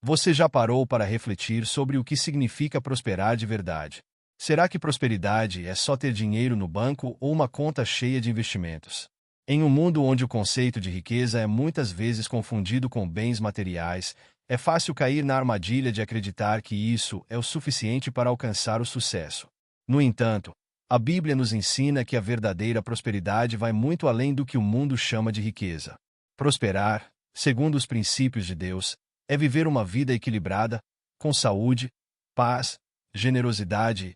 Você já parou para refletir sobre o que significa prosperar de verdade? Será que prosperidade é só ter dinheiro no banco ou uma conta cheia de investimentos? Em um mundo onde o conceito de riqueza é muitas vezes confundido com bens materiais, é fácil cair na armadilha de acreditar que isso é o suficiente para alcançar o sucesso. No entanto, a Bíblia nos ensina que a verdadeira prosperidade vai muito além do que o mundo chama de riqueza. Prosperar, segundo os princípios de Deus, é viver uma vida equilibrada, com saúde, paz, generosidade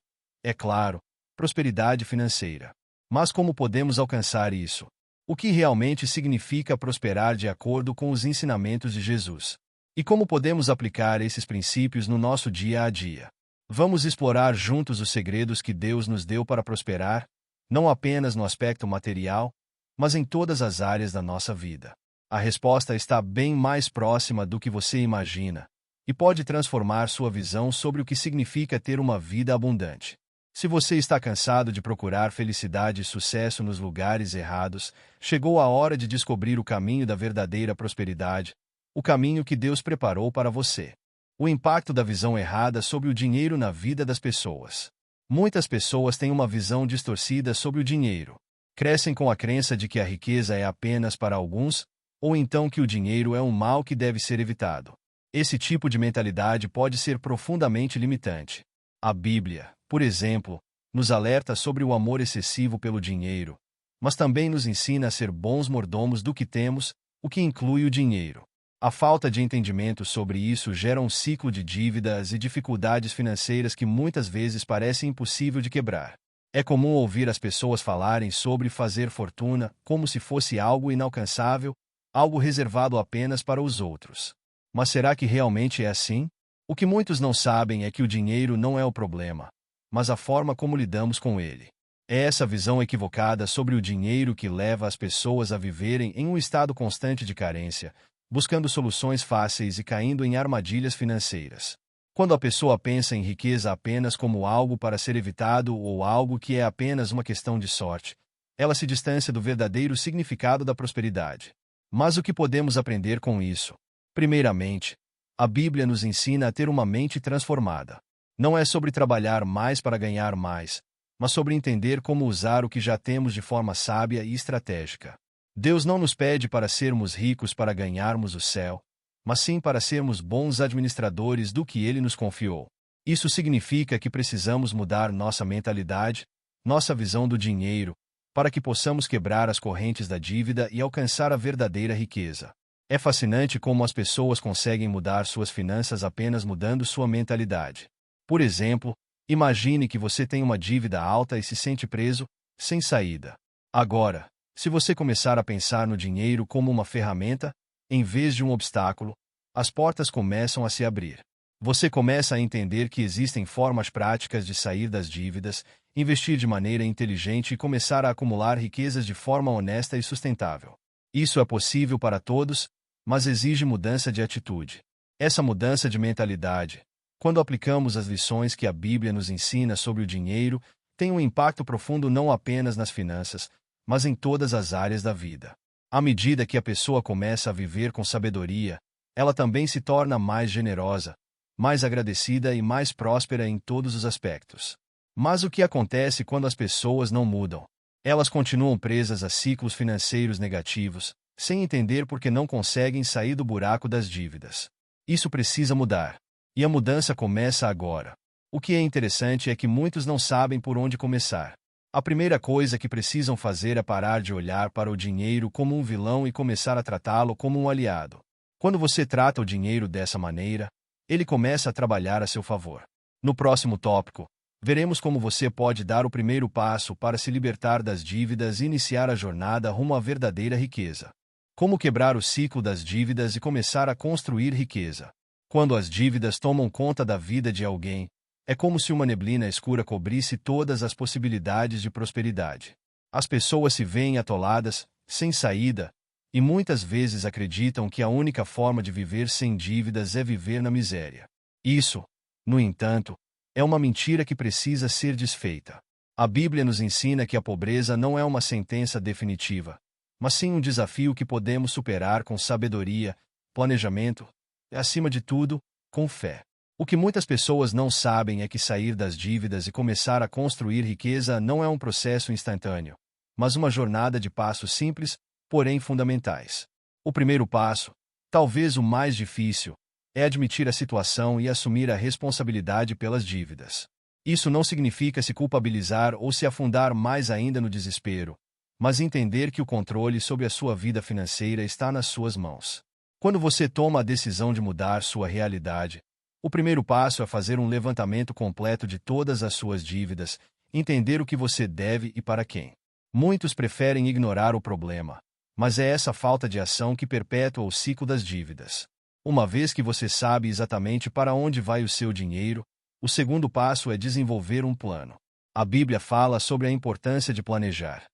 e, é claro, prosperidade financeira. Mas como podemos alcançar isso? O que realmente significa prosperar de acordo com os ensinamentos de Jesus? E como podemos aplicar esses princípios no nosso dia a dia? Vamos explorar juntos os segredos que Deus nos deu para prosperar, não apenas no aspecto material, mas em todas as áreas da nossa vida. A resposta está bem mais próxima do que você imagina e pode transformar sua visão sobre o que significa ter uma vida abundante. Se você está cansado de procurar felicidade e sucesso nos lugares errados, chegou a hora de descobrir o caminho da verdadeira prosperidade, o caminho que Deus preparou para você. O impacto da visão errada sobre o dinheiro na vida das pessoas. Muitas pessoas têm uma visão distorcida sobre o dinheiro. Crescem com a crença de que a riqueza é apenas para alguns, ou então que o dinheiro é um mal que deve ser evitado. Esse tipo de mentalidade pode ser profundamente limitante. A Bíblia, por exemplo, nos alerta sobre o amor excessivo pelo dinheiro, mas também nos ensina a ser bons mordomos do que temos, o que inclui o dinheiro. A falta de entendimento sobre isso gera um ciclo de dívidas e dificuldades financeiras que muitas vezes parece impossível de quebrar. É comum ouvir as pessoas falarem sobre fazer fortuna como se fosse algo inalcançável, algo reservado apenas para os outros. Mas será que realmente é assim? O que muitos não sabem é que o dinheiro não é o problema, mas a forma como lidamos com ele. É essa visão equivocada sobre o dinheiro que leva as pessoas a viverem em um estado constante de carência, buscando soluções fáceis e caindo em armadilhas financeiras. Quando a pessoa pensa em riqueza apenas como algo para ser evitado ou algo que é apenas uma questão de sorte, ela se distancia do verdadeiro significado da prosperidade. Mas o que podemos aprender com isso? Primeiramente, a Bíblia nos ensina a ter uma mente transformada. Não é sobre trabalhar mais para ganhar mais, mas sobre entender como usar o que já temos de forma sábia e estratégica. Deus não nos pede para sermos ricos para ganharmos o céu, mas sim para sermos bons administradores do que Ele nos confiou. Isso significa que precisamos mudar nossa mentalidade, nossa visão do dinheiro, para que possamos quebrar as correntes da dívida e alcançar a verdadeira riqueza. É fascinante como as pessoas conseguem mudar suas finanças apenas mudando sua mentalidade. Por exemplo, imagine que você tem uma dívida alta e se sente preso, sem saída. Agora, se você começar a pensar no dinheiro como uma ferramenta, em vez de um obstáculo, as portas começam a se abrir. Você começa a entender que existem formas práticas de sair das dívidas, investir de maneira inteligente e começar a acumular riquezas de forma honesta e sustentável. Isso é possível para todos, mas exige mudança de atitude. Essa mudança de mentalidade, quando aplicamos as lições que a Bíblia nos ensina sobre o dinheiro, tem um impacto profundo não apenas nas finanças, mas em todas as áreas da vida. À medida que a pessoa começa a viver com sabedoria, ela também se torna mais generosa, mais agradecida e mais próspera em todos os aspectos. Mas o que acontece quando as pessoas não mudam? Elas continuam presas a ciclos financeiros negativos, sem entender por que não conseguem sair do buraco das dívidas. Isso precisa mudar. E a mudança começa agora. O que é interessante é que muitos não sabem por onde começar. A primeira coisa que precisam fazer é parar de olhar para o dinheiro como um vilão e começar a tratá-lo como um aliado. Quando você trata o dinheiro dessa maneira, ele começa a trabalhar a seu favor. No próximo tópico, veremos como você pode dar o primeiro passo para se libertar das dívidas e iniciar a jornada rumo à verdadeira riqueza. Como quebrar o ciclo das dívidas e começar a construir riqueza. Quando as dívidas tomam conta da vida de alguém, é como se uma neblina escura cobrisse todas as possibilidades de prosperidade. As pessoas se veem atoladas, sem saída, e muitas vezes acreditam que a única forma de viver sem dívidas é viver na miséria. Isso, no entanto, é uma mentira que precisa ser desfeita. A Bíblia nos ensina que a pobreza não é uma sentença definitiva, mas sim um desafio que podemos superar com sabedoria, planejamento e, acima de tudo, com fé. O que muitas pessoas não sabem é que sair das dívidas e começar a construir riqueza não é um processo instantâneo, mas uma jornada de passos simples, porém fundamentais. O primeiro passo, talvez o mais difícil, é admitir a situação e assumir a responsabilidade pelas dívidas. Isso não significa se culpabilizar ou se afundar mais ainda no desespero, mas entender que o controle sobre a sua vida financeira está nas suas mãos. Quando você toma a decisão de mudar sua realidade, o primeiro passo é fazer um levantamento completo de todas as suas dívidas, entender o que você deve e para quem. Muitos preferem ignorar o problema, mas é essa falta de ação que perpetua o ciclo das dívidas. Uma vez que você sabe exatamente para onde vai o seu dinheiro, o segundo passo é desenvolver um plano. A Bíblia fala sobre a importância de planejar.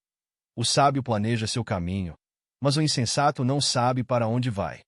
O sábio planeja seu caminho, mas o insensato não sabe para onde vai.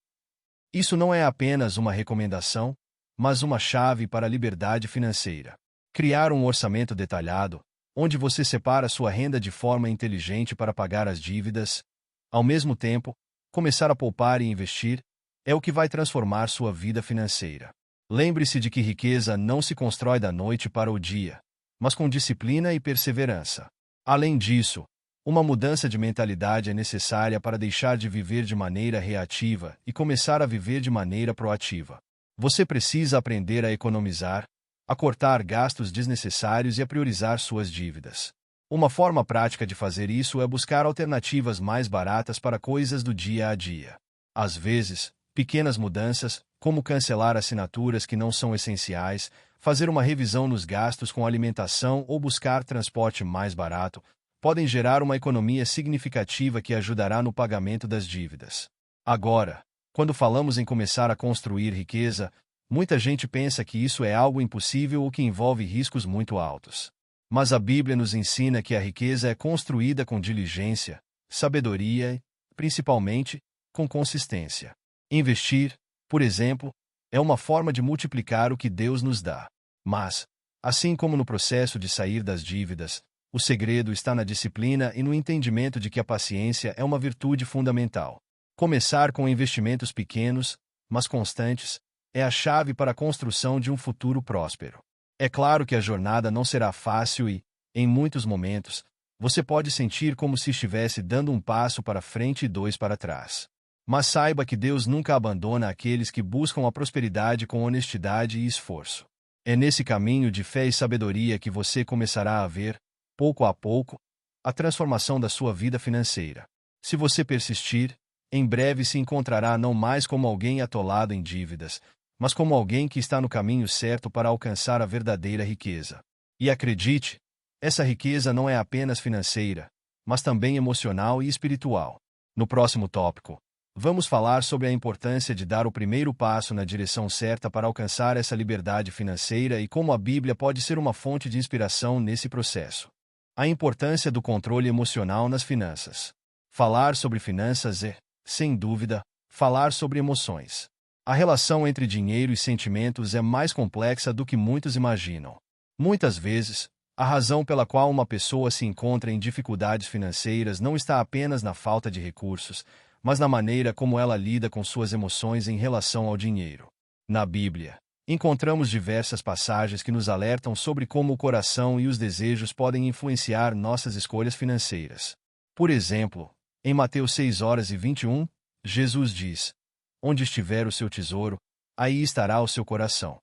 Isso não é apenas uma recomendação, mas uma chave para a liberdade financeira. Criar um orçamento detalhado, onde você separa sua renda de forma inteligente para pagar as dívidas, ao mesmo tempo, começar a poupar e investir, é o que vai transformar sua vida financeira. Lembre-se de que riqueza não se constrói da noite para o dia, mas com disciplina e perseverança. Além disso, uma mudança de mentalidade é necessária para deixar de viver de maneira reativa e começar a viver de maneira proativa. Você precisa aprender a economizar, a cortar gastos desnecessários e a priorizar suas dívidas. Uma forma prática de fazer isso é buscar alternativas mais baratas para coisas do dia a dia. Às vezes, pequenas mudanças, como cancelar assinaturas que não são essenciais, fazer uma revisão nos gastos com alimentação ou buscar transporte mais barato, podem gerar uma economia significativa que ajudará no pagamento das dívidas. Agora, quando falamos em começar a construir riqueza, muita gente pensa que isso é algo impossível ou que envolve riscos muito altos. Mas a Bíblia nos ensina que a riqueza é construída com diligência, sabedoria e, principalmente, com consistência. Investir, por exemplo, é uma forma de multiplicar o que Deus nos dá. Mas, assim como no processo de sair das dívidas, o segredo está na disciplina e no entendimento de que a paciência é uma virtude fundamental. Começar com investimentos pequenos, mas constantes, é a chave para a construção de um futuro próspero. É claro que a jornada não será fácil e, em muitos momentos, você pode sentir como se estivesse dando um passo para frente e dois para trás. Mas saiba que Deus nunca abandona aqueles que buscam a prosperidade com honestidade e esforço. É nesse caminho de fé e sabedoria que você começará a ver, pouco a pouco, a transformação da sua vida financeira. Se você persistir, em breve se encontrará não mais como alguém atolado em dívidas, mas como alguém que está no caminho certo para alcançar a verdadeira riqueza. E acredite, essa riqueza não é apenas financeira, mas também emocional e espiritual. No próximo tópico, vamos falar sobre a importância de dar o primeiro passo na direção certa para alcançar essa liberdade financeira e como a Bíblia pode ser uma fonte de inspiração nesse processo. A importância do controle emocional nas finanças. Falar sobre finanças é, sem dúvida, falar sobre emoções. A relação entre dinheiro e sentimentos é mais complexa do que muitos imaginam. Muitas vezes, a razão pela qual uma pessoa se encontra em dificuldades financeiras não está apenas na falta de recursos, mas na maneira como ela lida com suas emoções em relação ao dinheiro. Na Bíblia, encontramos diversas passagens que nos alertam sobre como o coração e os desejos podem influenciar nossas escolhas financeiras. Por exemplo, em Mateus 6:21, Jesus diz: "Onde estiver o seu tesouro, aí estará o seu coração."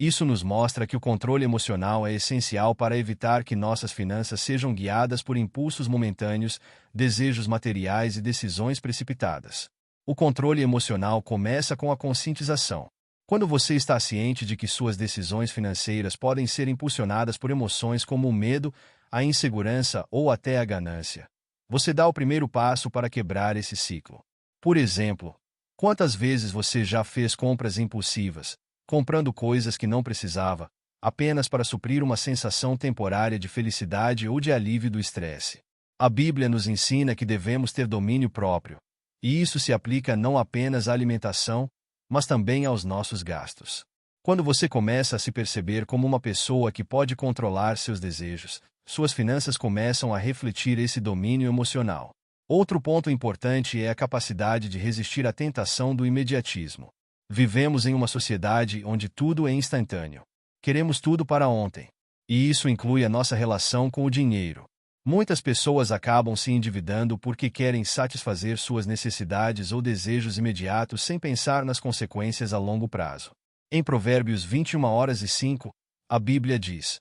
Isso nos mostra que o controle emocional é essencial para evitar que nossas finanças sejam guiadas por impulsos momentâneos, desejos materiais e decisões precipitadas. O controle emocional começa com a conscientização. Quando você está ciente de que suas decisões financeiras podem ser impulsionadas por emoções como o medo, a insegurança ou até a ganância, você dá o primeiro passo para quebrar esse ciclo. Por exemplo, quantas vezes você já fez compras impulsivas, comprando coisas que não precisava, apenas para suprir uma sensação temporária de felicidade ou de alívio do estresse? A Bíblia nos ensina que devemos ter domínio próprio, e isso se aplica não apenas à alimentação, mas também aos nossos gastos. Quando você começa a se perceber como uma pessoa que pode controlar seus desejos, suas finanças começam a refletir esse domínio emocional. Outro ponto importante é a capacidade de resistir à tentação do imediatismo. Vivemos em uma sociedade onde tudo é instantâneo. Queremos tudo para ontem. E isso inclui a nossa relação com o dinheiro. Muitas pessoas acabam se endividando porque querem satisfazer suas necessidades ou desejos imediatos sem pensar nas consequências a longo prazo. Em Provérbios 21:05, a Bíblia diz: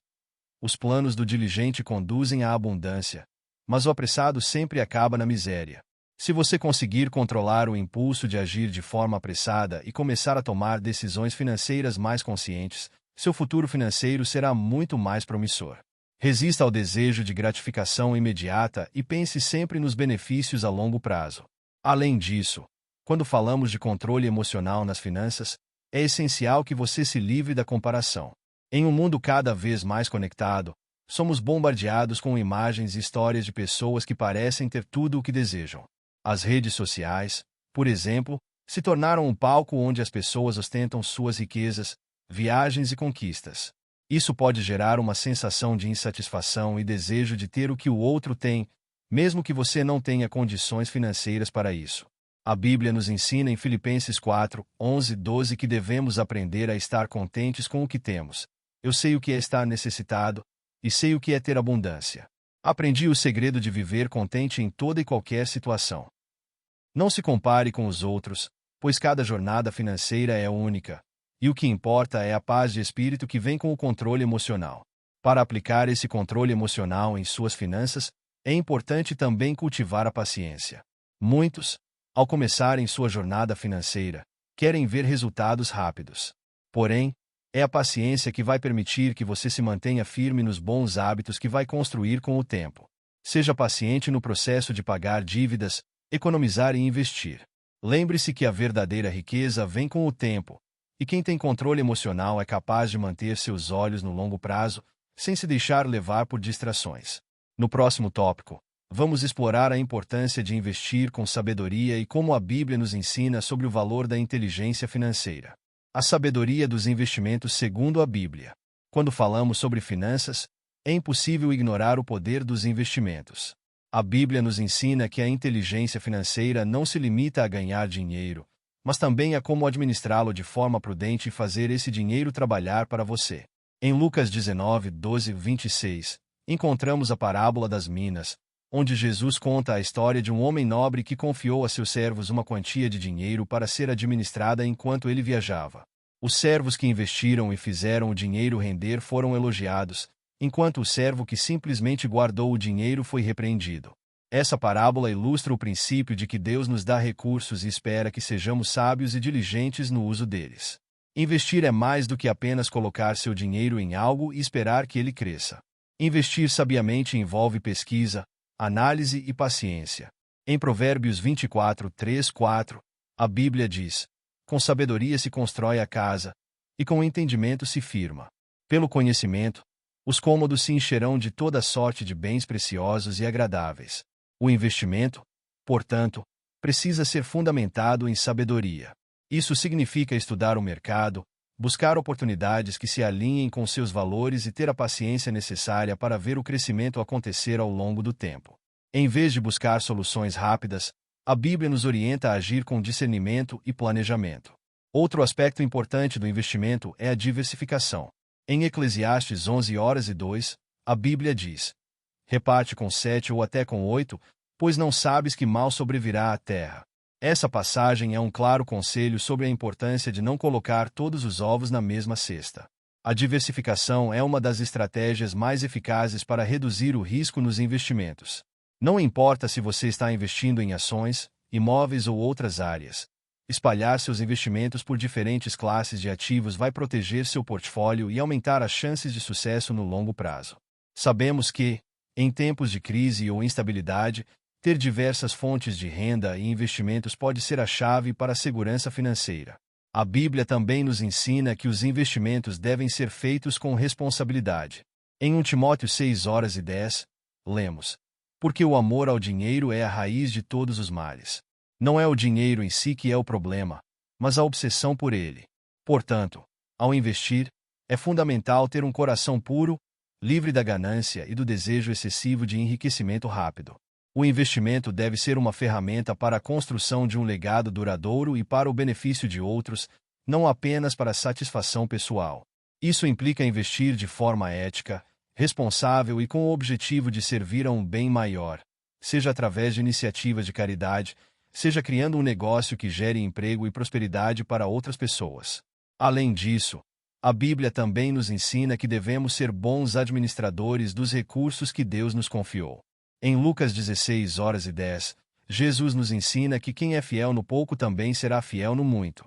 Os planos do diligente conduzem à abundância, mas o apressado sempre acaba na miséria. Se você conseguir controlar o impulso de agir de forma apressada e começar a tomar decisões financeiras mais conscientes, seu futuro financeiro será muito mais promissor. Resista ao desejo de gratificação imediata e pense sempre nos benefícios a longo prazo. Além disso, quando falamos de controle emocional nas finanças, é essencial que você se livre da comparação. Em um mundo cada vez mais conectado, somos bombardeados com imagens e histórias de pessoas que parecem ter tudo o que desejam. As redes sociais, por exemplo, se tornaram um palco onde as pessoas ostentam suas riquezas, viagens e conquistas. Isso pode gerar uma sensação de insatisfação e desejo de ter o que o outro tem, mesmo que você não tenha condições financeiras para isso. A Bíblia nos ensina em Filipenses 4:11-12 que devemos aprender a estar contentes com o que temos. Eu sei o que é estar necessitado, e sei o que é ter abundância. Aprendi o segredo de viver contente em toda e qualquer situação. Não se compare com os outros, pois cada jornada financeira é única, e o que importa é a paz de espírito que vem com o controle emocional. Para aplicar esse controle emocional em suas finanças, é importante também cultivar a paciência. Muitos, ao começarem sua jornada financeira, querem ver resultados rápidos. Porém, é a paciência que vai permitir que você se mantenha firme nos bons hábitos que vai construir com o tempo. Seja paciente no processo de pagar dívidas, economizar e investir. Lembre-se que a verdadeira riqueza vem com o tempo, e quem tem controle emocional é capaz de manter seus olhos no longo prazo, sem se deixar levar por distrações. No próximo tópico, vamos explorar a importância de investir com sabedoria e como a Bíblia nos ensina sobre o valor da inteligência financeira. A sabedoria dos investimentos segundo a Bíblia. Quando falamos sobre finanças, é impossível ignorar o poder dos investimentos. A Bíblia nos ensina que a inteligência financeira não se limita a ganhar dinheiro, mas também a como administrá-lo de forma prudente e fazer esse dinheiro trabalhar para você. Em Lucas 19:12-26, encontramos a parábola das minas, onde Jesus conta a história de um homem nobre que confiou a seus servos uma quantia de dinheiro para ser administrada enquanto ele viajava. Os servos que investiram e fizeram o dinheiro render foram elogiados, enquanto o servo que simplesmente guardou o dinheiro foi repreendido. Essa parábola ilustra o princípio de que Deus nos dá recursos e espera que sejamos sábios e diligentes no uso deles. Investir é mais do que apenas colocar seu dinheiro em algo e esperar que ele cresça. Investir sabiamente envolve pesquisa, análise e paciência. Em Provérbios 24:3-4, a Bíblia diz: Com sabedoria se constrói a casa, e com entendimento se firma. Pelo conhecimento, os cômodos se encherão de toda sorte de bens preciosos e agradáveis. O investimento, portanto, precisa ser fundamentado em sabedoria. Isso significa estudar o mercado, buscar oportunidades que se alinhem com seus valores e ter a paciência necessária para ver o crescimento acontecer ao longo do tempo. Em vez de buscar soluções rápidas, a Bíblia nos orienta a agir com discernimento e planejamento. Outro aspecto importante do investimento é a diversificação. Em Eclesiastes 11:2, a Bíblia diz: Reparte com 7 ou até com 8, pois não sabes que mal sobrevirá à terra. Essa passagem é um claro conselho sobre a importância de não colocar todos os ovos na mesma cesta. A diversificação é uma das estratégias mais eficazes para reduzir o risco nos investimentos. Não importa se você está investindo em ações, imóveis ou outras áreas. Espalhar seus investimentos por diferentes classes de ativos vai proteger seu portfólio e aumentar as chances de sucesso no longo prazo. Sabemos que, em tempos de crise ou instabilidade, ter diversas fontes de renda e investimentos pode ser a chave para a segurança financeira. A Bíblia também nos ensina que os investimentos devem ser feitos com responsabilidade. Em 1 Timóteo 6:10, lemos: Porque o amor ao dinheiro é a raiz de todos os males. Não é o dinheiro em si que é o problema, mas a obsessão por ele. Portanto, ao investir, é fundamental ter um coração puro, livre da ganância e do desejo excessivo de enriquecimento rápido. O investimento deve ser uma ferramenta para a construção de um legado duradouro e para o benefício de outros, não apenas para satisfação pessoal. Isso implica investir de forma ética, responsável e com o objetivo de servir a um bem maior, seja através de iniciativas de caridade, seja criando um negócio que gere emprego e prosperidade para outras pessoas. Além disso, a Bíblia também nos ensina que devemos ser bons administradores dos recursos que Deus nos confiou. Em Lucas 16:10, Jesus nos ensina que quem é fiel no pouco também será fiel no muito.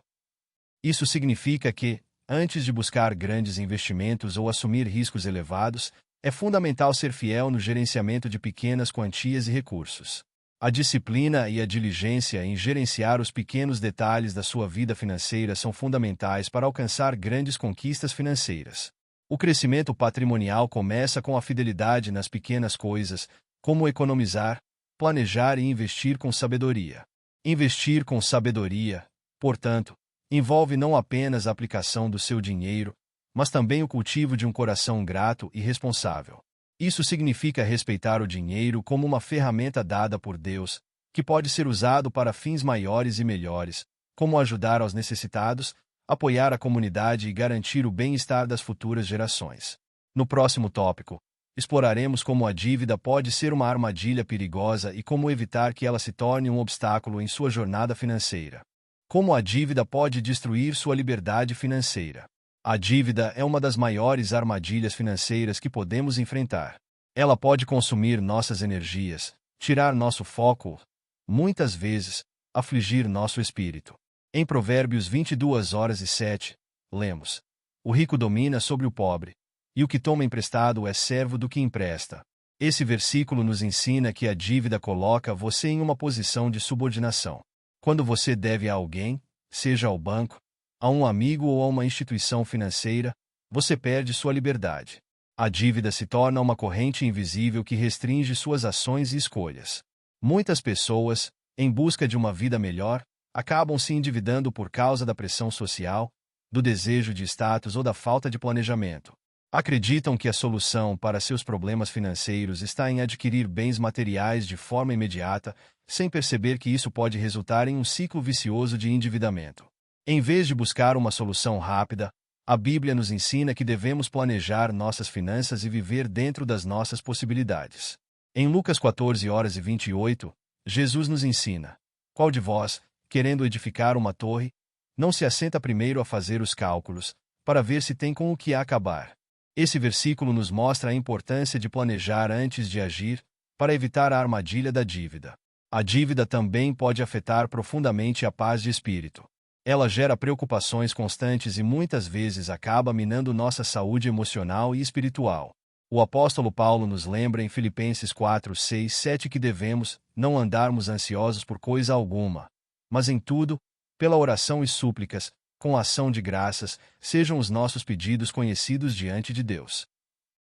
Isso significa que, antes de buscar grandes investimentos ou assumir riscos elevados, é fundamental ser fiel no gerenciamento de pequenas quantias e recursos. A disciplina e a diligência em gerenciar os pequenos detalhes da sua vida financeira são fundamentais para alcançar grandes conquistas financeiras. O crescimento patrimonial começa com a fidelidade nas pequenas coisas, como economizar, planejar e investir com sabedoria. Investir com sabedoria, portanto, envolve não apenas a aplicação do seu dinheiro, mas também o cultivo de um coração grato e responsável. Isso significa respeitar o dinheiro como uma ferramenta dada por Deus, que pode ser usado para fins maiores e melhores, como ajudar aos necessitados, apoiar a comunidade e garantir o bem-estar das futuras gerações. No próximo tópico, exploraremos como a dívida pode ser uma armadilha perigosa e como evitar que ela se torne um obstáculo em sua jornada financeira. Como a dívida pode destruir sua liberdade financeira. A dívida é uma das maiores armadilhas financeiras que podemos enfrentar. Ela pode consumir nossas energias, tirar nosso foco, muitas vezes, afligir nosso espírito. Em Provérbios 22:7, lemos: O rico domina sobre o pobre, e o que toma emprestado é servo do que empresta. Esse versículo nos ensina que a dívida coloca você em uma posição de subordinação. Quando você deve a alguém, seja ao banco, a um amigo ou a uma instituição financeira, você perde sua liberdade. A dívida se torna uma corrente invisível que restringe suas ações e escolhas. Muitas pessoas, em busca de uma vida melhor, acabam se endividando por causa da pressão social, do desejo de status ou da falta de planejamento. Acreditam que a solução para seus problemas financeiros está em adquirir bens materiais de forma imediata, sem perceber que isso pode resultar em um ciclo vicioso de endividamento. Em vez de buscar uma solução rápida, a Bíblia nos ensina que devemos planejar nossas finanças e viver dentro das nossas possibilidades. Em Lucas 14:28, Jesus nos ensina: Qual de vós, querendo edificar uma torre, não se assenta primeiro a fazer os cálculos, para ver se tem com o que acabar? Esse versículo nos mostra a importância de planejar antes de agir, para evitar a armadilha da dívida. A dívida também pode afetar profundamente a paz de espírito. Ela gera preocupações constantes e muitas vezes acaba minando nossa saúde emocional e espiritual. O apóstolo Paulo nos lembra em Filipenses 4:6-7 que devemos não andarmos ansiosos por coisa alguma, mas em tudo, pela oração e súplicas, com ação de graças, sejam os nossos pedidos conhecidos diante de Deus.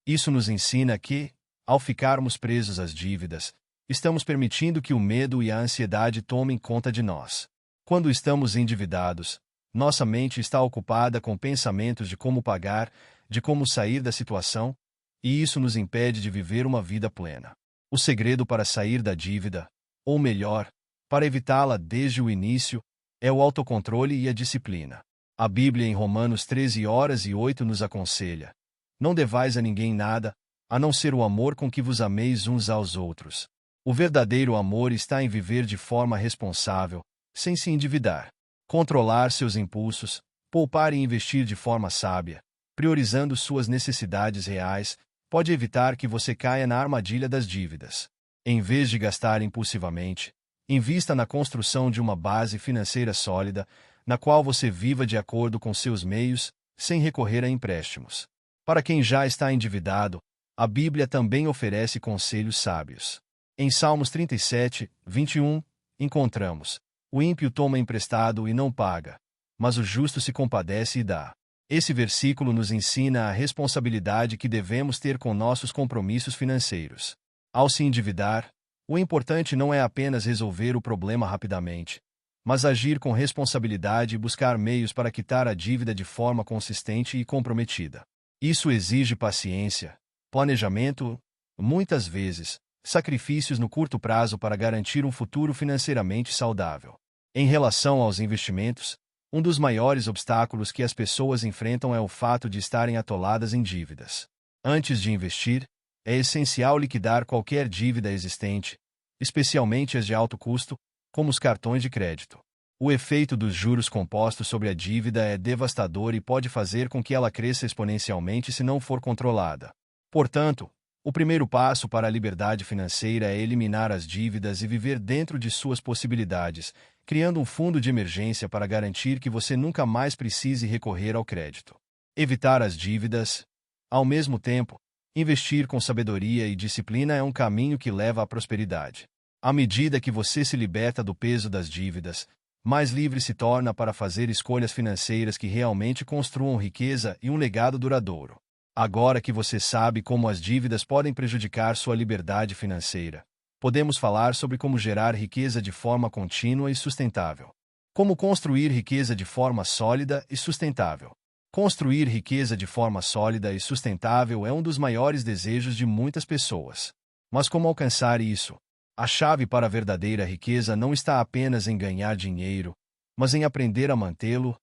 Isso nos ensina que, ao ficarmos presos às dívidas, estamos permitindo que o medo e a ansiedade tomem conta de nós. Quando estamos endividados, nossa mente está ocupada com pensamentos de como pagar, de como sair da situação, e isso nos impede de viver uma vida plena. O segredo para sair da dívida, ou melhor, para evitá-la desde o início, é o autocontrole e a disciplina. A Bíblia em Romanos 13:8 nos aconselha: Não devais a ninguém nada, a não ser o amor com que vos ameis uns aos outros. O verdadeiro amor está em viver de forma responsável, sem se endividar. Controlar seus impulsos, poupar e investir de forma sábia, priorizando suas necessidades reais, pode evitar que você caia na armadilha das dívidas. Em vez de gastar impulsivamente, invista na construção de uma base financeira sólida, na qual você viva de acordo com seus meios, sem recorrer a empréstimos. Para quem já está endividado, a Bíblia também oferece conselhos sábios. Em Salmos 37:21, encontramos: O ímpio toma emprestado e não paga, mas o justo se compadece e dá. Esse versículo nos ensina a responsabilidade que devemos ter com nossos compromissos financeiros. Ao se endividar, o importante não é apenas resolver o problema rapidamente, mas agir com responsabilidade e buscar meios para quitar a dívida de forma consistente e comprometida. Isso exige paciência, planejamento, muitas vezes, sacrifícios no curto prazo para garantir um futuro financeiramente saudável. Em relação aos investimentos, Um dos maiores obstáculos que as pessoas enfrentam é o fato de estarem atoladas em dívidas. Antes de investir, é essencial liquidar qualquer dívida existente, especialmente as de alto custo, como os cartões de crédito. O efeito dos juros compostos sobre a dívida é devastador e pode fazer com que ela cresça exponencialmente se não for controlada. Portanto, o primeiro passo para a liberdade financeira é eliminar as dívidas e viver dentro de suas possibilidades, criando um fundo de emergência para garantir que você nunca mais precise recorrer ao crédito. Evitar as dívidas. Ao mesmo tempo, investir com sabedoria e disciplina é um caminho que leva à prosperidade. À medida que você se liberta do peso das dívidas, mais livre se torna para fazer escolhas financeiras que realmente construam riqueza e um legado duradouro. Agora que você sabe como as dívidas podem prejudicar sua liberdade financeira, podemos falar sobre como gerar riqueza de forma contínua e sustentável. Como construir riqueza de forma sólida e sustentável. Construir riqueza de forma sólida e sustentável é um dos maiores desejos de muitas pessoas. Mas como alcançar isso? A chave para a verdadeira riqueza não está apenas em ganhar dinheiro, mas em aprender a mantê-lo,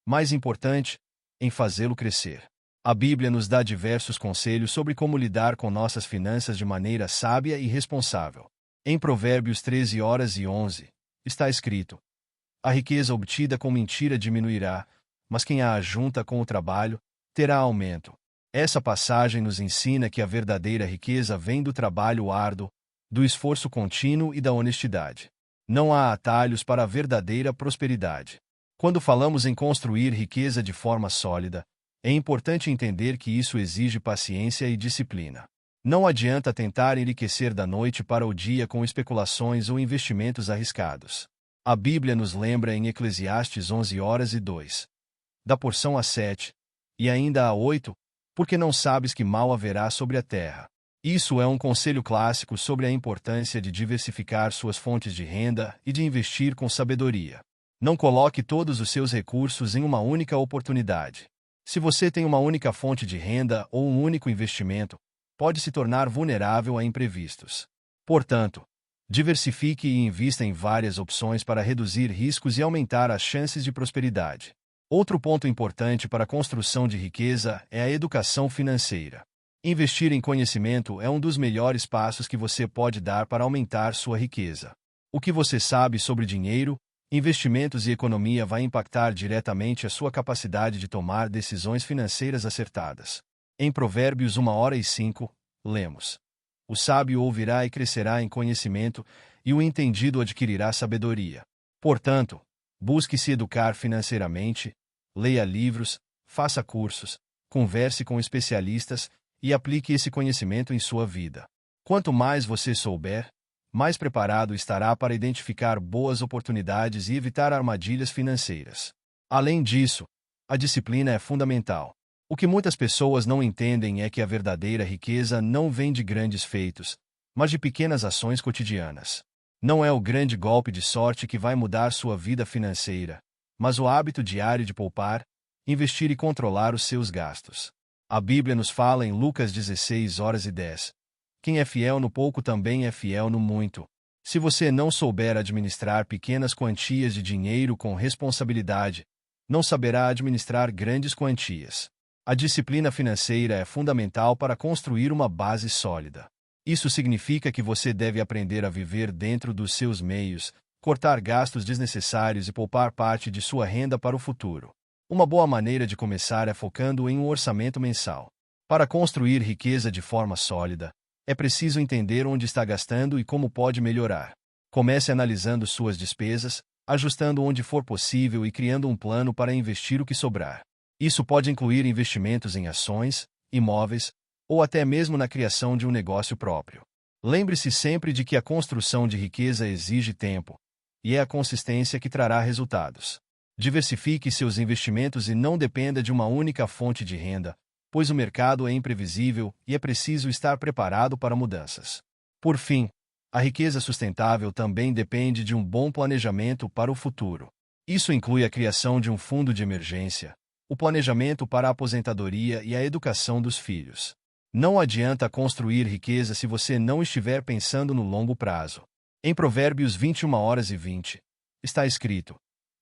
mais importante, em fazê-lo crescer. A Bíblia nos dá diversos conselhos sobre como lidar com nossas finanças de maneira sábia e responsável. Em Provérbios 13:11, está escrito: a riqueza obtida com mentira diminuirá, mas quem a ajunta com o trabalho, terá aumento. Essa passagem nos ensina que a verdadeira riqueza vem do trabalho árduo, do esforço contínuo e da honestidade. Não há atalhos para a verdadeira prosperidade. Quando falamos em construir riqueza de forma sólida, é importante entender que isso exige paciência e disciplina. Não adianta tentar enriquecer da noite para o dia com especulações ou investimentos arriscados. A Bíblia nos lembra em Eclesiastes 11:2, da porção a 7, e ainda a 8, porque não sabes que mal haverá sobre a terra. Isso é um conselho clássico sobre a importância de diversificar suas fontes de renda e de investir com sabedoria. Não coloque todos os seus recursos em uma única oportunidade. Se você tem uma única fonte de renda ou um único investimento, pode se tornar vulnerável a imprevistos. Portanto, diversifique e invista em várias opções para reduzir riscos e aumentar as chances de prosperidade. Outro ponto importante para a construção de riqueza é a educação financeira. Investir em conhecimento é um dos melhores passos que você pode dar para aumentar sua riqueza. O que você sabe sobre dinheiro, investimentos e economia vai impactar diretamente a sua capacidade de tomar decisões financeiras acertadas. Em Provérbios 1:05, lemos: o sábio ouvirá e crescerá em conhecimento, e o entendido adquirirá sabedoria. Portanto, busque se educar financeiramente, leia livros, faça cursos, converse com especialistas e aplique esse conhecimento em sua vida. Quanto mais você souber, mais preparado estará para identificar boas oportunidades e evitar armadilhas financeiras. Além disso, a disciplina é fundamental. O que muitas pessoas não entendem é que a verdadeira riqueza não vem de grandes feitos, mas de pequenas ações cotidianas. Não é o grande golpe de sorte que vai mudar sua vida financeira, mas o hábito diário de poupar, investir e controlar os seus gastos. A Bíblia nos fala em Lucas 16:10. Quem é fiel no pouco também é fiel no muito. Se você não souber administrar pequenas quantias de dinheiro com responsabilidade, não saberá administrar grandes quantias. A disciplina financeira é fundamental para construir uma base sólida. Isso significa que você deve aprender a viver dentro dos seus meios, cortar gastos desnecessários e poupar parte de sua renda para o futuro. Uma boa maneira de começar é focando em um orçamento mensal. Para construir riqueza de forma sólida, é preciso entender onde está gastando e como pode melhorar. Comece analisando suas despesas, ajustando onde for possível e criando um plano para investir o que sobrar. Isso pode incluir investimentos em ações, imóveis, ou até mesmo na criação de um negócio próprio. Lembre-se sempre de que a construção de riqueza exige tempo, e é a consistência que trará resultados. Diversifique seus investimentos e não dependa de uma única fonte de renda, pois o mercado é imprevisível e é preciso estar preparado para mudanças. Por fim, a riqueza sustentável também depende de um bom planejamento para o futuro. Isso inclui a criação de um fundo de emergência, o planejamento para a aposentadoria e a educação dos filhos. Não adianta construir riqueza se você não estiver pensando no longo prazo. Em Provérbios 21:20, está escrito: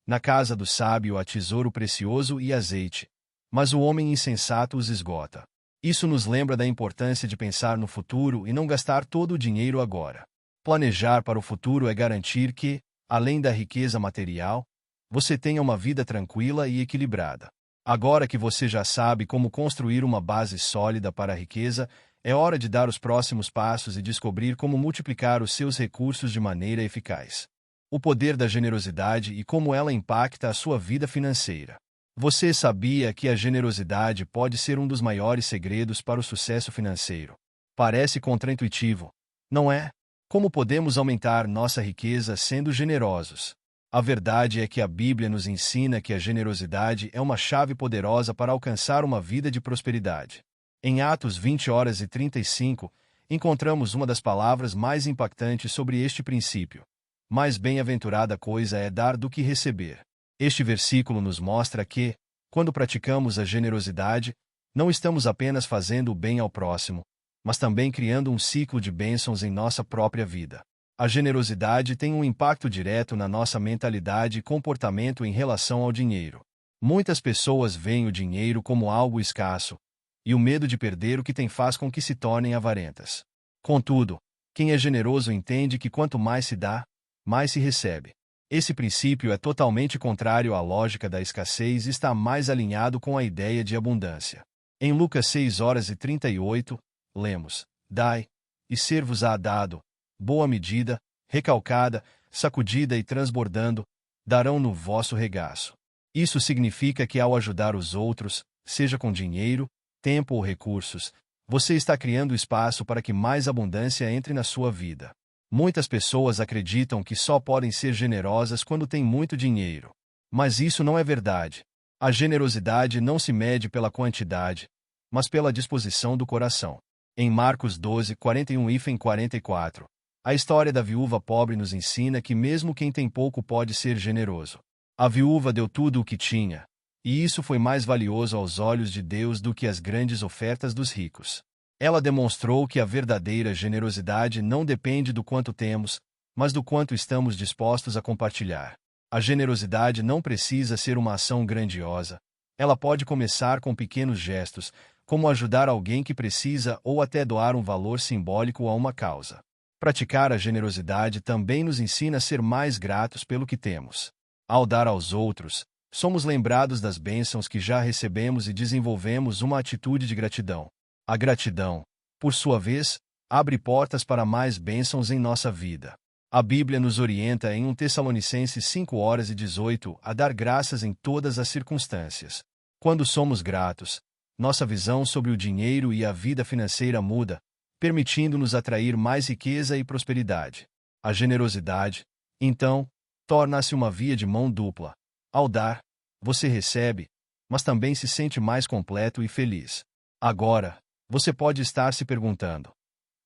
Na casa do sábio há tesouro precioso e azeite, mas o homem insensato os esgota. Isso nos lembra da importância de pensar no futuro e não gastar todo o dinheiro agora. Planejar para o futuro é garantir que, além da riqueza material, você tenha uma vida tranquila e equilibrada. Agora que você já sabe como construir uma base sólida para a riqueza, é hora de dar os próximos passos e descobrir como multiplicar os seus recursos de maneira eficaz. O poder da generosidade e como ela impacta a sua vida financeira. Você sabia que a generosidade pode ser um dos maiores segredos para o sucesso financeiro? Parece contraintuitivo, não é? Como podemos aumentar nossa riqueza sendo generosos? A verdade é que a Bíblia nos ensina que a generosidade é uma chave poderosa para alcançar uma vida de prosperidade. Em Atos 20:35, encontramos uma das palavras mais impactantes sobre este princípio. Mais bem-aventurada coisa é dar do que receber. Este versículo nos mostra que, quando praticamos a generosidade, não estamos apenas fazendo o bem ao próximo, mas também criando um ciclo de bênçãos em nossa própria vida. A generosidade tem um impacto direto na nossa mentalidade e comportamento em relação ao dinheiro. Muitas pessoas veem o dinheiro como algo escasso, e o medo de perder o que tem faz com que se tornem avarentas. Contudo, quem é generoso entende que quanto mais se dá, mais se recebe. Esse princípio é totalmente contrário à lógica da escassez e está mais alinhado com a ideia de abundância. Em Lucas 6:38, lemos: Dai, e ser-vos-á dado, boa medida, recalcada, sacudida e transbordando, darão no vosso regaço. Isso significa que ao ajudar os outros, seja com dinheiro, tempo ou recursos, você está criando espaço para que mais abundância entre na sua vida. Muitas pessoas acreditam que só podem ser generosas quando têm muito dinheiro. Mas isso não é verdade. A generosidade não se mede pela quantidade, mas pela disposição do coração. Em Marcos 12:41-44, a história da viúva pobre nos ensina que mesmo quem tem pouco pode ser generoso. A viúva deu tudo o que tinha, e isso foi mais valioso aos olhos de Deus do que as grandes ofertas dos ricos. Ela demonstrou que a verdadeira generosidade não depende do quanto temos, mas do quanto estamos dispostos a compartilhar. A generosidade não precisa ser uma ação grandiosa. Ela pode começar com pequenos gestos, como ajudar alguém que precisa ou até doar um valor simbólico a uma causa. Praticar a generosidade também nos ensina a ser mais gratos pelo que temos. Ao dar aos outros, somos lembrados das bênçãos que já recebemos e desenvolvemos uma atitude de gratidão. A gratidão, por sua vez, abre portas para mais bênçãos em nossa vida. A Bíblia nos orienta em 1 Tessalonicenses 5:18 a dar graças em todas as circunstâncias. Quando somos gratos, nossa visão sobre o dinheiro e a vida financeira muda, permitindo-nos atrair mais riqueza e prosperidade. A generosidade, então, torna-se uma via de mão dupla. Ao dar, você recebe, mas também se sente mais completo e feliz. Agora, você pode estar se perguntando: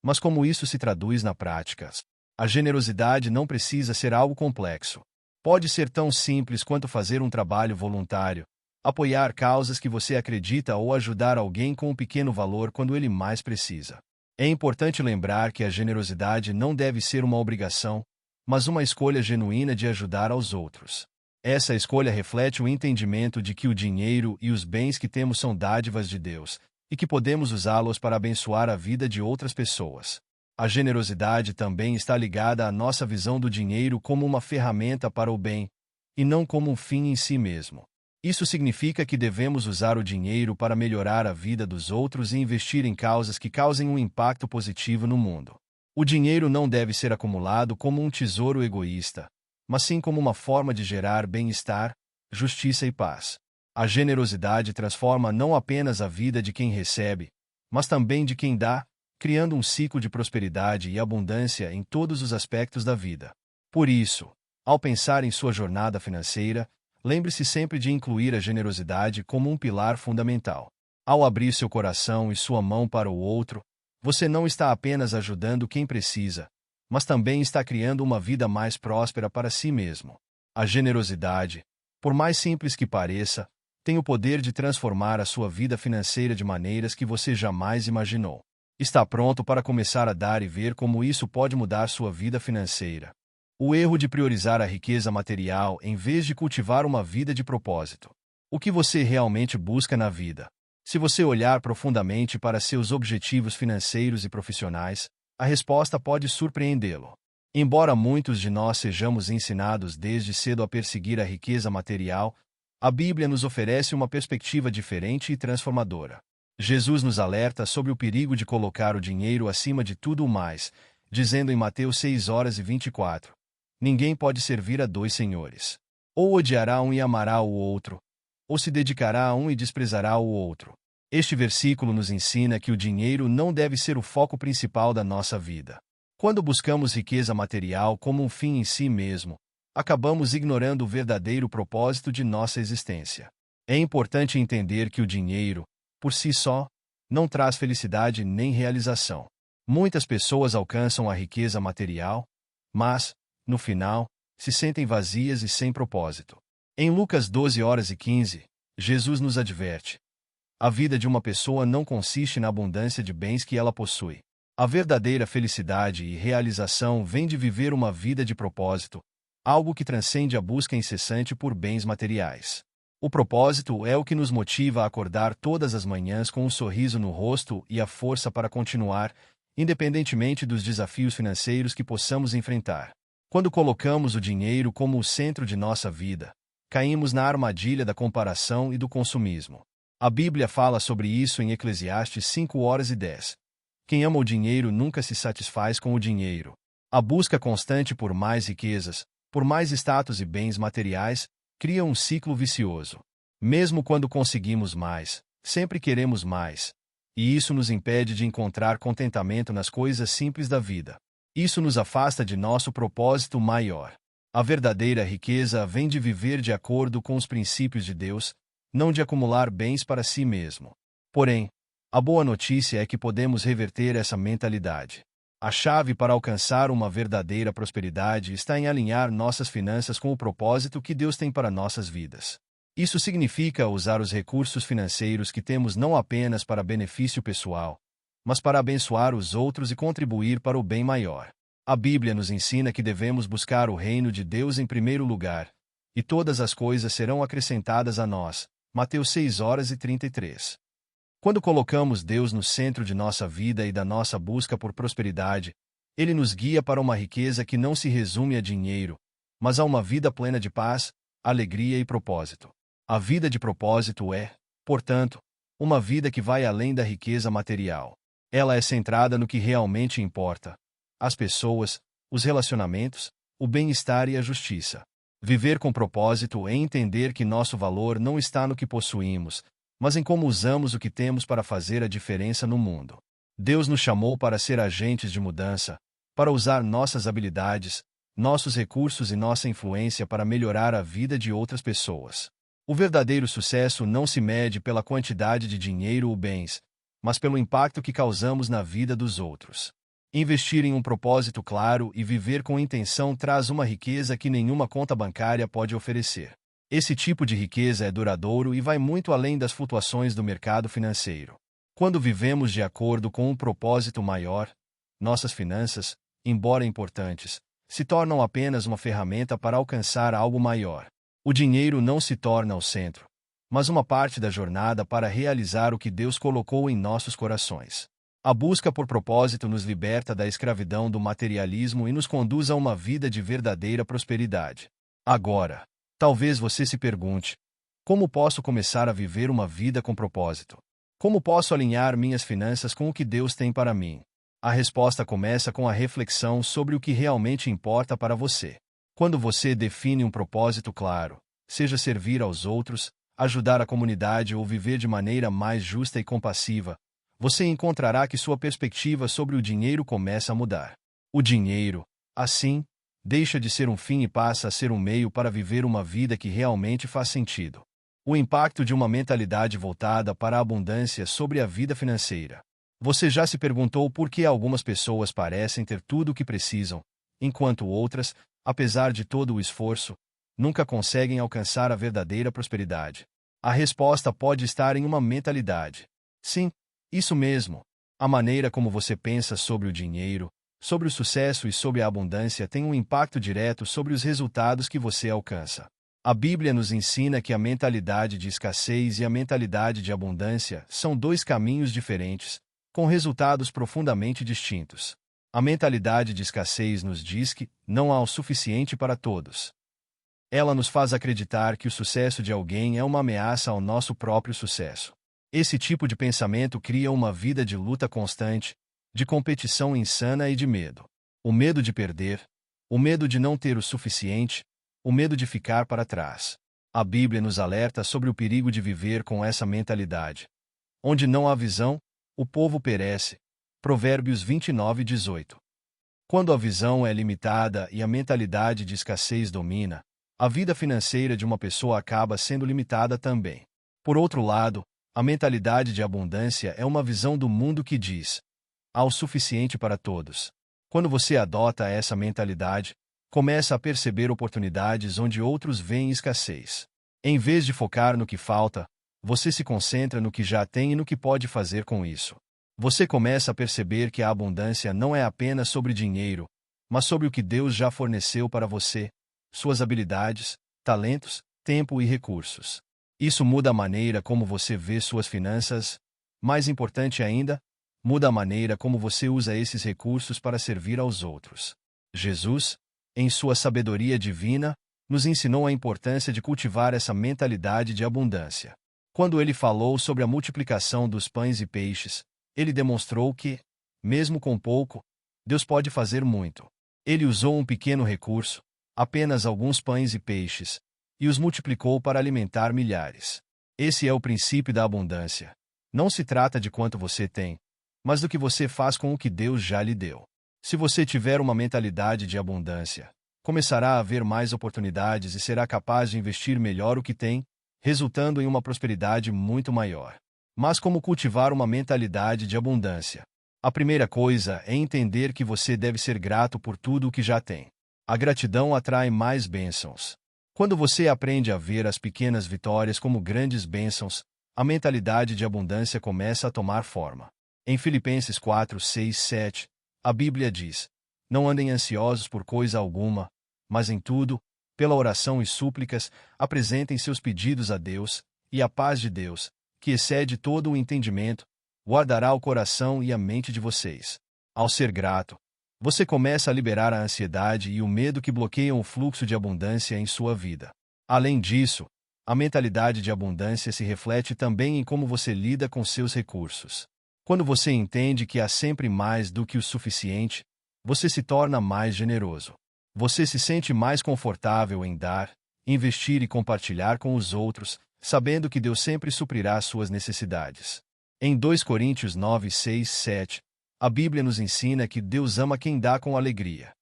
mas como isso se traduz na prática? A generosidade não precisa ser algo complexo. Pode ser tão simples quanto fazer um trabalho voluntário, apoiar causas que você acredita ou ajudar alguém com um pequeno valor quando ele mais precisa. É importante lembrar que a generosidade não deve ser uma obrigação, mas uma escolha genuína de ajudar aos outros. Essa escolha reflete o entendimento de que o dinheiro e os bens que temos são dádivas de Deus, e que podemos usá-los para abençoar a vida de outras pessoas. A generosidade também está ligada à nossa visão do dinheiro como uma ferramenta para o bem, e não como um fim em si mesmo. Isso significa que devemos usar o dinheiro para melhorar a vida dos outros e investir em causas que causem um impacto positivo no mundo. O dinheiro não deve ser acumulado como um tesouro egoísta, mas sim como uma forma de gerar bem-estar, justiça e paz. A generosidade transforma não apenas a vida de quem recebe, mas também de quem dá, criando um ciclo de prosperidade e abundância em todos os aspectos da vida. Por isso, ao pensar em sua jornada financeira, lembre-se sempre de incluir a generosidade como um pilar fundamental. Ao abrir seu coração e sua mão para o outro, você não está apenas ajudando quem precisa, mas também está criando uma vida mais próspera para si mesmo. A generosidade, por mais simples que pareça, tem o poder de transformar a sua vida financeira de maneiras que você jamais imaginou. Está pronto para começar a dar e ver como isso pode mudar sua vida financeira? O erro de priorizar a riqueza material em vez de cultivar uma vida de propósito. O que você realmente busca na vida? Se você olhar profundamente para seus objetivos financeiros e profissionais, a resposta pode surpreendê-lo. Embora muitos de nós sejamos ensinados desde cedo a perseguir a riqueza material, a Bíblia nos oferece uma perspectiva diferente e transformadora. Jesus nos alerta sobre o perigo de colocar o dinheiro acima de tudo o mais, dizendo em Mateus 6:24: Ninguém pode servir a dois senhores. Ou odiará um e amará o outro, ou se dedicará a um e desprezará o outro. Este versículo nos ensina que o dinheiro não deve ser o foco principal da nossa vida. Quando buscamos riqueza material como um fim em si mesmo, acabamos ignorando o verdadeiro propósito de nossa existência. É importante entender que o dinheiro, por si só, não traz felicidade nem realização. Muitas pessoas alcançam a riqueza material, mas, no final, se sentem vazias e sem propósito. Em Lucas 12:15, Jesus nos adverte: a vida de uma pessoa não consiste na abundância de bens que ela possui. A verdadeira felicidade e realização vem de viver uma vida de propósito, algo que transcende a busca incessante por bens materiais. O propósito é o que nos motiva a acordar todas as manhãs com um sorriso no rosto e a força para continuar, independentemente dos desafios financeiros que possamos enfrentar. Quando colocamos o dinheiro como o centro de nossa vida, caímos na armadilha da comparação e do consumismo. A Bíblia fala sobre isso em Eclesiastes 5:10. Quem ama o dinheiro nunca se satisfaz com o dinheiro. A busca constante por mais riquezas, por mais status e bens materiais, cria um ciclo vicioso. Mesmo quando conseguimos mais, sempre queremos mais. E isso nos impede de encontrar contentamento nas coisas simples da vida. Isso nos afasta de nosso propósito maior. A verdadeira riqueza vem de viver de acordo com os princípios de Deus, não de acumular bens para si mesmo. Porém, a boa notícia é que podemos reverter essa mentalidade. A chave para alcançar uma verdadeira prosperidade está em alinhar nossas finanças com o propósito que Deus tem para nossas vidas. Isso significa usar os recursos financeiros que temos não apenas para benefício pessoal, mas para abençoar os outros e contribuir para o bem maior. A Bíblia nos ensina que devemos buscar o reino de Deus em primeiro lugar, e todas as coisas serão acrescentadas a nós. Mateus 6:33. Quando colocamos Deus no centro de nossa vida e da nossa busca por prosperidade, Ele nos guia para uma riqueza que não se resume a dinheiro, mas a uma vida plena de paz, alegria e propósito. A vida de propósito é, portanto, uma vida que vai além da riqueza material. Ela é centrada no que realmente importa: as pessoas, os relacionamentos, o bem-estar e a justiça. Viver com propósito é entender que nosso valor não está no que possuímos, mas em como usamos o que temos para fazer a diferença no mundo. Deus nos chamou para ser agentes de mudança, para usar nossas habilidades, nossos recursos e nossa influência para melhorar a vida de outras pessoas. O verdadeiro sucesso não se mede pela quantidade de dinheiro ou bens, mas pelo impacto que causamos na vida dos outros. Investir em um propósito claro e viver com intenção traz uma riqueza que nenhuma conta bancária pode oferecer. Esse tipo de riqueza é duradouro e vai muito além das flutuações do mercado financeiro. Quando vivemos de acordo com um propósito maior, nossas finanças, embora importantes, se tornam apenas uma ferramenta para alcançar algo maior. O dinheiro não se torna o centro, mas uma parte da jornada para realizar o que Deus colocou em nossos corações. A busca por propósito nos liberta da escravidão do materialismo e nos conduz a uma vida de verdadeira prosperidade. Agora, talvez você se pergunte: como posso começar a viver uma vida com propósito? Como posso alinhar minhas finanças com o que Deus tem para mim? A resposta começa com a reflexão sobre o que realmente importa para você. Quando você define um propósito claro, seja servir aos outros, ajudar a comunidade ou viver de maneira mais justa e compassiva, você encontrará que sua perspectiva sobre o dinheiro começa a mudar. O dinheiro, assim, deixa de ser um fim e passa a ser um meio para viver uma vida que realmente faz sentido. O impacto de uma mentalidade voltada para a abundância sobre a vida financeira. Você já se perguntou por que algumas pessoas parecem ter tudo o que precisam, enquanto outras, apesar de todo o esforço, nunca conseguem alcançar a verdadeira prosperidade? A resposta pode estar em uma mentalidade. Sim, isso mesmo. A maneira como você pensa sobre o dinheiro, sobre o sucesso e sobre a abundância têm um impacto direto sobre os resultados que você alcança. A Bíblia nos ensina que a mentalidade de escassez e a mentalidade de abundância são dois caminhos diferentes, com resultados profundamente distintos. A mentalidade de escassez nos diz que não há o suficiente para todos. Ela nos faz acreditar que o sucesso de alguém é uma ameaça ao nosso próprio sucesso. Esse tipo de pensamento cria uma vida de luta constante, de competição insana e de medo. O medo de perder, o medo de não ter o suficiente, o medo de ficar para trás. A Bíblia nos alerta sobre o perigo de viver com essa mentalidade. Onde não há visão, o povo perece. Provérbios 29:18. Quando a visão é limitada e a mentalidade de escassez domina, a vida financeira de uma pessoa acaba sendo limitada também. Por outro lado, a mentalidade de abundância é uma visão do mundo que diz: há o suficiente para todos. Quando você adota essa mentalidade, começa a perceber oportunidades onde outros veem escassez. Em vez de focar no que falta, você se concentra no que já tem e no que pode fazer com isso. Você começa a perceber que a abundância não é apenas sobre dinheiro, mas sobre o que Deus já forneceu para você, suas habilidades, talentos, tempo e recursos. Isso muda a maneira como você vê suas finanças. Mais importante ainda, muda a maneira como você usa esses recursos para servir aos outros. Jesus, em sua sabedoria divina, nos ensinou a importância de cultivar essa mentalidade de abundância. Quando ele falou sobre a multiplicação dos pães e peixes, ele demonstrou que, mesmo com pouco, Deus pode fazer muito. Ele usou um pequeno recurso, apenas alguns pães e peixes, e os multiplicou para alimentar milhares. Esse é o princípio da abundância. Não se trata de quanto você tem, mas do que você faz com o que Deus já lhe deu. Se você tiver uma mentalidade de abundância, começará a haver mais oportunidades e será capaz de investir melhor o que tem, resultando em uma prosperidade muito maior. Mas como cultivar uma mentalidade de abundância? A primeira coisa é entender que você deve ser grato por tudo o que já tem. A gratidão atrai mais bênçãos. Quando você aprende a ver as pequenas vitórias como grandes bênçãos, a mentalidade de abundância começa a tomar forma. Em Filipenses 4, 6, 7, a Bíblia diz: não andem ansiosos por coisa alguma, mas em tudo, pela oração e súplicas, apresentem seus pedidos a Deus, e a paz de Deus, que excede todo o entendimento, guardará o coração e a mente de vocês. Ao ser grato, você começa a liberar a ansiedade e o medo que bloqueiam o fluxo de abundância em sua vida. Além disso, a mentalidade de abundância se reflete também em como você lida com seus recursos. Quando você entende que há sempre mais do que o suficiente, você se torna mais generoso. Você se sente mais confortável em dar, investir e compartilhar com os outros, sabendo que Deus sempre suprirá suas necessidades. Em 2 Coríntios 9, 6, 7, a Bíblia nos ensina que Deus ama quem dá com alegria.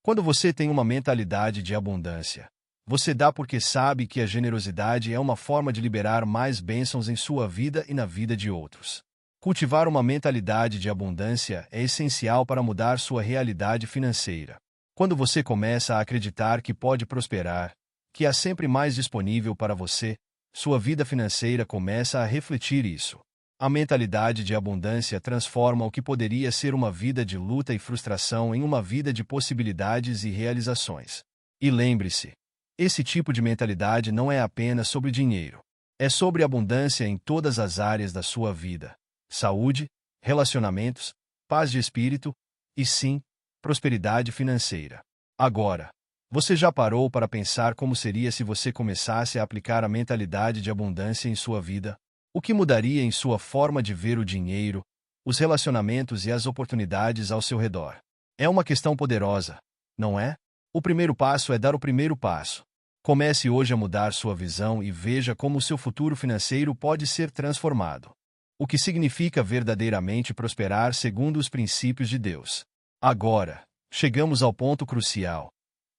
Quando você tem uma mentalidade de abundância, você dá porque sabe que a generosidade é uma forma de liberar mais bênçãos em sua vida e na vida de outros. Cultivar uma mentalidade de abundância é essencial para mudar sua realidade financeira. Quando você começa a acreditar que pode prosperar, que há sempre mais disponível para você, sua vida financeira começa a refletir isso. A mentalidade de abundância transforma o que poderia ser uma vida de luta e frustração em uma vida de possibilidades e realizações. E lembre-se, esse tipo de mentalidade não é apenas sobre dinheiro. É sobre abundância em todas as áreas da sua vida: saúde, relacionamentos, paz de espírito e, sim, prosperidade financeira. Agora, você já parou para pensar como seria se você começasse a aplicar a mentalidade de abundância em sua vida? O que mudaria em sua forma de ver o dinheiro, os relacionamentos e as oportunidades ao seu redor? É uma questão poderosa, não é? O primeiro passo é dar o primeiro passo. Comece hoje a mudar sua visão e veja como o seu futuro financeiro pode ser transformado. O que significa verdadeiramente prosperar segundo os princípios de Deus. Agora, chegamos ao ponto crucial.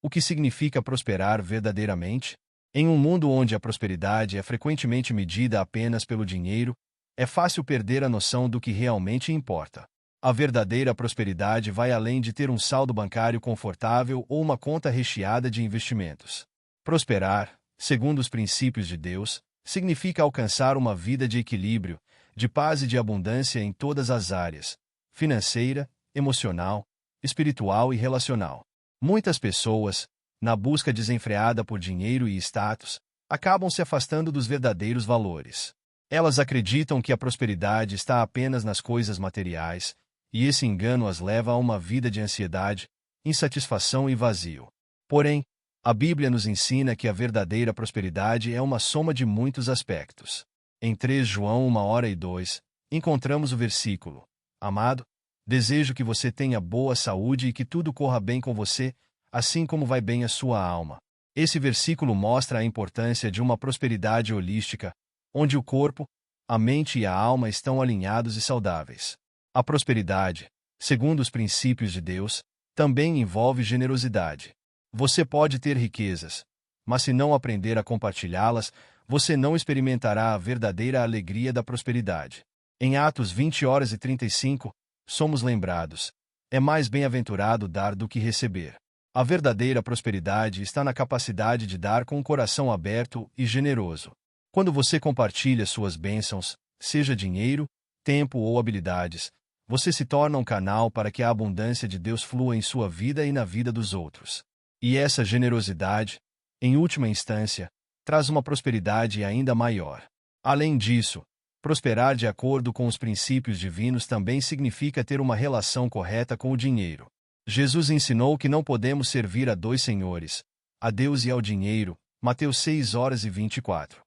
O que significa prosperar verdadeiramente? Em um mundo onde a prosperidade é frequentemente medida apenas pelo dinheiro, é fácil perder a noção do que realmente importa. A verdadeira prosperidade vai além de ter um saldo bancário confortável ou uma conta recheada de investimentos. Prosperar, segundo os princípios de Deus, significa alcançar uma vida de equilíbrio, de paz e de abundância em todas as áreas: financeira, emocional, espiritual e relacional. Muitas pessoas, na busca desenfreada por dinheiro e status, acabam se afastando dos verdadeiros valores. Elas acreditam que a prosperidade está apenas nas coisas materiais, e esse engano as leva a uma vida de ansiedade, insatisfação e vazio. Porém, a Bíblia nos ensina que a verdadeira prosperidade é uma soma de muitos aspectos. Em 3 João 1:2, encontramos o versículo: Amado, desejo que você tenha boa saúde e que tudo corra bem com você, assim como vai bem a sua alma. Esse versículo mostra a importância de uma prosperidade holística, onde o corpo, a mente e a alma estão alinhados e saudáveis. A prosperidade, segundo os princípios de Deus, também envolve generosidade. Você pode ter riquezas, mas se não aprender a compartilhá-las, você não experimentará a verdadeira alegria da prosperidade. Em Atos 20:35, somos lembrados: é mais bem-aventurado dar do que receber. A verdadeira prosperidade está na capacidade de dar com um coração aberto e generoso. Quando você compartilha suas bênçãos, seja dinheiro, tempo ou habilidades, você se torna um canal para que a abundância de Deus flua em sua vida e na vida dos outros. E essa generosidade, em última instância, traz uma prosperidade ainda maior. Além disso, prosperar de acordo com os princípios divinos também significa ter uma relação correta com o dinheiro. Jesus ensinou que não podemos servir a 2 senhores, a Deus e ao dinheiro, Mateus 6:24.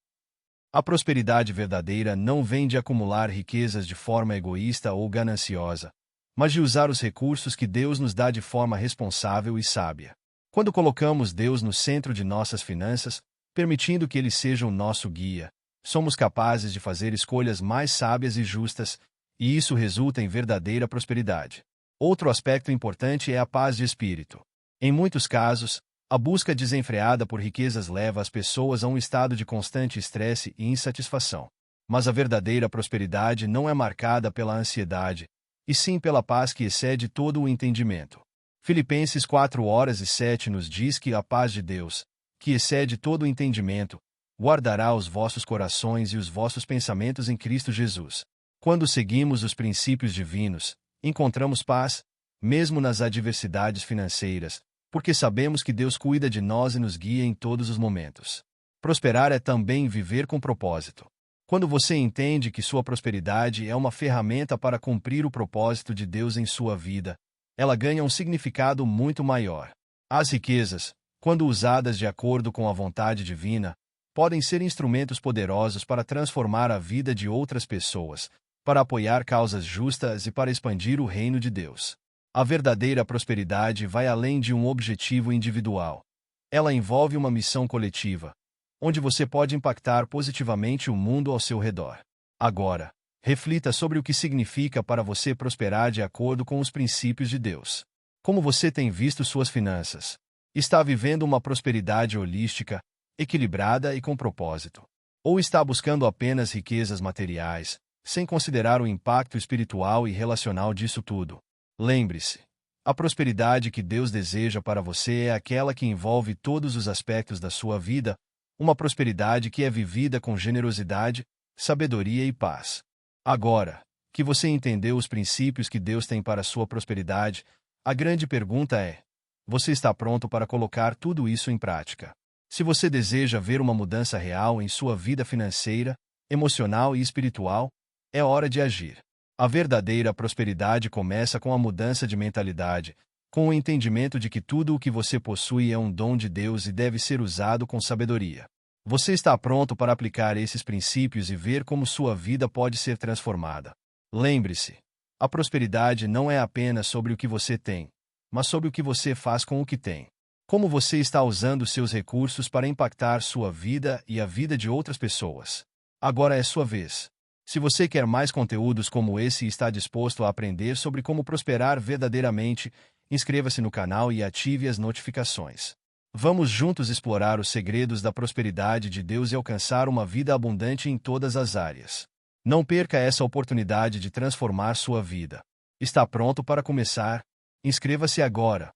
A prosperidade verdadeira não vem de acumular riquezas de forma egoísta ou gananciosa, mas de usar os recursos que Deus nos dá de forma responsável e sábia. Quando colocamos Deus no centro de nossas finanças, permitindo que Ele seja o nosso guia, somos capazes de fazer escolhas mais sábias e justas, e isso resulta em verdadeira prosperidade. Outro aspecto importante é a paz de espírito. Em muitos casos, a busca desenfreada por riquezas leva as pessoas a um estado de constante estresse e insatisfação. Mas a verdadeira prosperidade não é marcada pela ansiedade, e sim pela paz que excede todo o entendimento. Filipenses 4:7 nos diz que a paz de Deus, que excede todo o entendimento, guardará os vossos corações e os vossos pensamentos em Cristo Jesus. Quando seguimos os princípios divinos, encontramos paz, mesmo nas adversidades financeiras, porque sabemos que Deus cuida de nós e nos guia em todos os momentos. Prosperar é também viver com propósito. Quando você entende que sua prosperidade é uma ferramenta para cumprir o propósito de Deus em sua vida, ela ganha um significado muito maior. As riquezas, quando usadas de acordo com a vontade divina, podem ser instrumentos poderosos para transformar a vida de outras pessoas, para apoiar causas justas e para expandir o reino de Deus. A verdadeira prosperidade vai além de um objetivo individual. Ela envolve uma missão coletiva, onde você pode impactar positivamente o mundo ao seu redor. Agora, reflita sobre o que significa para você prosperar de acordo com os princípios de Deus. Como você tem visto suas finanças? Está vivendo uma prosperidade holística, equilibrada e com propósito? Ou está buscando apenas riquezas materiais, sem considerar o impacto espiritual e relacional disso tudo? Lembre-se, a prosperidade que Deus deseja para você é aquela que envolve todos os aspectos da sua vida, uma prosperidade que é vivida com generosidade, sabedoria e paz. Agora, que você entendeu os princípios que Deus tem para a sua prosperidade, a grande pergunta é: você está pronto para colocar tudo isso em prática? Se você deseja ver uma mudança real em sua vida financeira, emocional e espiritual, é hora de agir. A verdadeira prosperidade começa com a mudança de mentalidade, com o entendimento de que tudo o que você possui é um dom de Deus e deve ser usado com sabedoria. Você está pronto para aplicar esses princípios e ver como sua vida pode ser transformada. Lembre-se, a prosperidade não é apenas sobre o que você tem, mas sobre o que você faz com o que tem. Como você está usando seus recursos para impactar sua vida e a vida de outras pessoas. Agora é sua vez. Se você quer mais conteúdos como esse e está disposto a aprender sobre como prosperar verdadeiramente, inscreva-se no canal e ative as notificações. Vamos juntos explorar os segredos da prosperidade de Deus e alcançar uma vida abundante em todas as áreas. Não perca essa oportunidade de transformar sua vida. Está pronto para começar? Inscreva-se agora.